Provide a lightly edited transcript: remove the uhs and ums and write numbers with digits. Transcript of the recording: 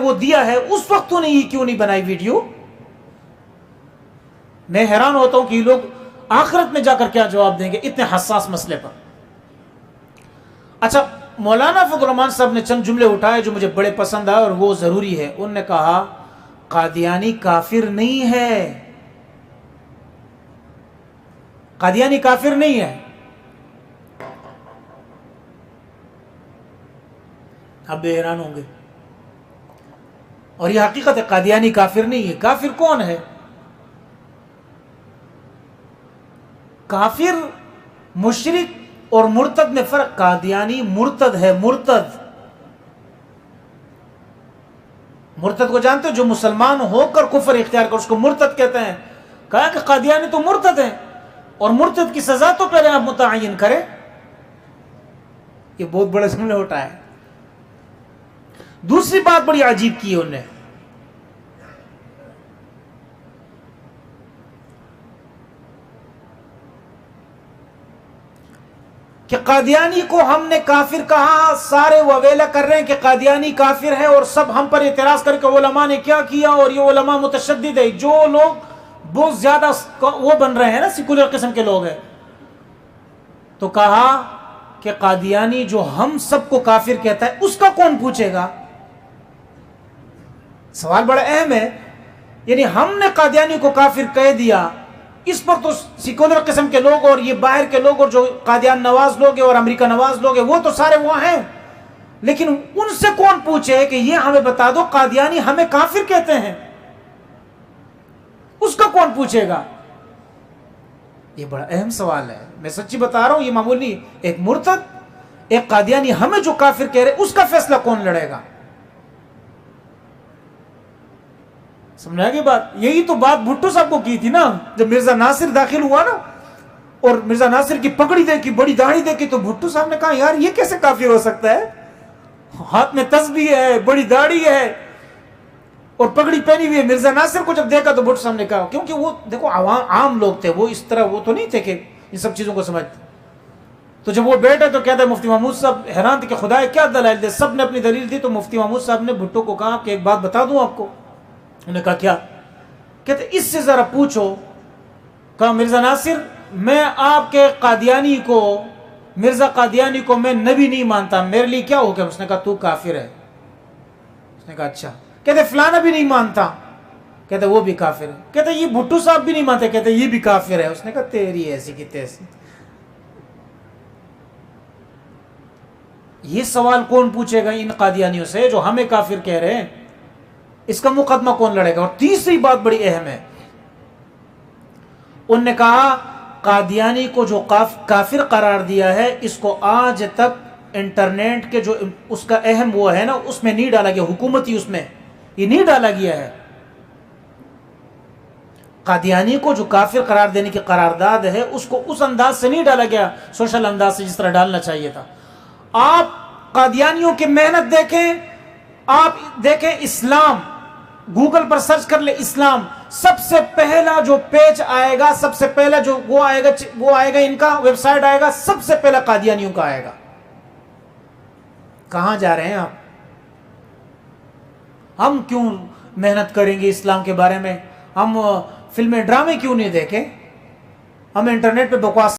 وہ دیا ہے اس وقت تو نے یہ کیوں نہیں بنائی ویڈیو؟ میں حیران ہوتا ہوں کہ یہ لوگ آخرت میں جا کر کیا جواب دیں گے اتنے حساس مسئلے پر۔ اچھا، مولانا فضل الرحمان صاحب نے چند جملے اٹھائے جو مجھے بڑے پسند آئے اور وہ ضروری ہے۔ انہوں نے کہا قادیانی کافر نہیں ہے، قادیانی کافر نہیں ہے۔ اب بے حیران ہوں گے، اور یہ حقیقت ہے، قادیانی کافر نہیں ہے۔ کافر کون ہے؟ کافر مشرک اور مرتد میں فرق۔ قادیانی مرتد ہے، مرتد۔ مرتد کو جانتے ہو؟ جو مسلمان ہو کر کفر اختیار کر اس کو مرتد کہتے ہیں۔ کہا کہ قادیانی تو مرتد ہیں، اور مرتد کی سزا تو پہلے آپ متعین کریں۔ یہ بہت بڑا جملہ اٹھا ہے۔ دوسری بات بڑی عجیب کی ہے انہوں نے، کہ قادیانی کو ہم نے کافر کہا۔ سارے وویلا کر رہے ہیں کہ قادیانی کافر ہے، اور سب ہم پر اعتراض کر کے علماء نے کیا کیا، اور یہ علماء متشدد ہے۔ جو لوگ بہت زیادہ وہ بن رہے ہیں نا، سیکولر قسم کے لوگ ہیں، تو کہا کہ قادیانی جو ہم سب کو کافر کہتا ہے اس کا کون پوچھے گا؟ سوال بڑا اہم ہے۔ یعنی ہم نے قادیانی کو کافر کہہ دیا، اس پر تو سیکولر قسم کے لوگ اور یہ باہر کے لوگ اور جو قادیان نواز لوگ ہیں اور امریکہ نواز لوگ ہیں وہ تو سارے وہ ہیں، لیکن ان سے کون پوچھے کہ یہ ہمیں بتا دو قادیانی ہمیں کافر کہتے ہیں؟ اس کا کون پوچھے گا؟ یہ بڑا اہم سوال ہے، میں سچی بتا رہا ہوں، یہ معمولی نہیں۔ ایک مرتد، ایک قادیانی ہمیں جو کافر کہہ رہے اس کا فیصلہ کون لڑے گا؟ سمجھا گی بات؟ یہی تو بات بھٹو صاحب کو کی تھی نا، جب مرزا ناصر داخل ہوا نا اور مرزا ناصر کی پگڑی دیکھی، بڑی داڑھی دیکھی، تو بھٹو صاحب نے کہا یار یہ کیسے کافر ہو سکتا ہے؟ ہاتھ میں تسبیح ہے، بڑی داڑھی ہے اور پگڑی پہنی ہوئی ہے۔ مرزا ناصر کو جب دیکھا تو بھٹو صاحب نے کہا، کیونکہ وہ دیکھو عام لوگ تھے، وہ اس طرح وہ تو نہیں تھے کہ ان سب چیزوں کو سمجھتے۔ تو جب وہ بیٹھے تو کہتا ہے مفتی محمود صاحب حیران تھے کہ خدا کیا دلائل دے، سب نے اپنی دلیل دی، تو مفتی محمود صاحب نے بھٹو کو کہا کہ ایک بات بتا دوں آپ کو۔ انہوں نے کہا کیا؟ کہتے اس سے ذرا پوچھو۔ کہا مرزا ناصر میں آپ کے قادیانی کو، مرزا قادیانی کو میں نبی نہیں مانتا، میرے لیے کیا ہو گیا؟ اس نے کہا تو کافر ہے۔ اس نے کہا اچھا۔ کہتے فلانا بھی نہیں مانتا، کہتے وہ بھی کافر ہے۔ کہتے یہ بھٹو صاحب بھی نہیں مانتے، کہتے یہ بھی کافر ہے۔ اس نے کہا تیری ایسی کی تیسی، یہ سوال کون پوچھے گا ان قادیانیوں سے جو ہمیں کافر کہہ رہے ہیں؟ اس کا مقدمہ کون لڑے گا؟ اور تیسری بات بڑی اہم ہے، انہوں نے کہا قادیانی کو جو کافر قرار دیا ہے اس کو آج تک انٹرنیٹ کے جو اس کا اہم وہ ہے نا اس میں نہیں ڈالا گیا، حکومتی اس میں یہ نہیں ڈالا گیا ہے۔ قادیانی کو جو کافر قرار دینے کی قرارداد ہے اس کو اس انداز سے نہیں ڈالا گیا، سوشل انداز سے جس طرح ڈالنا چاہیے تھا۔ آپ قادیانیوں کی محنت دیکھیں، آپ دیکھیں اسلام، گوگل پر سرچ کر لیں اسلام، سب سے پہلا جو پیج آئے گا، سب سے پہلا جو وہ آئے گا ان کا ویب سائٹ آئے گا، سب سے پہلا قادیانیوں کا آئے گا۔ کہاں جا رہے ہیں آپ؟ ہم کیوں محنت کریں گے اسلام کے بارے میں؟ ہم فلمیں ڈرامے کیوں نہیں دیکھیں؟ ہم انٹرنیٹ پہ بکواس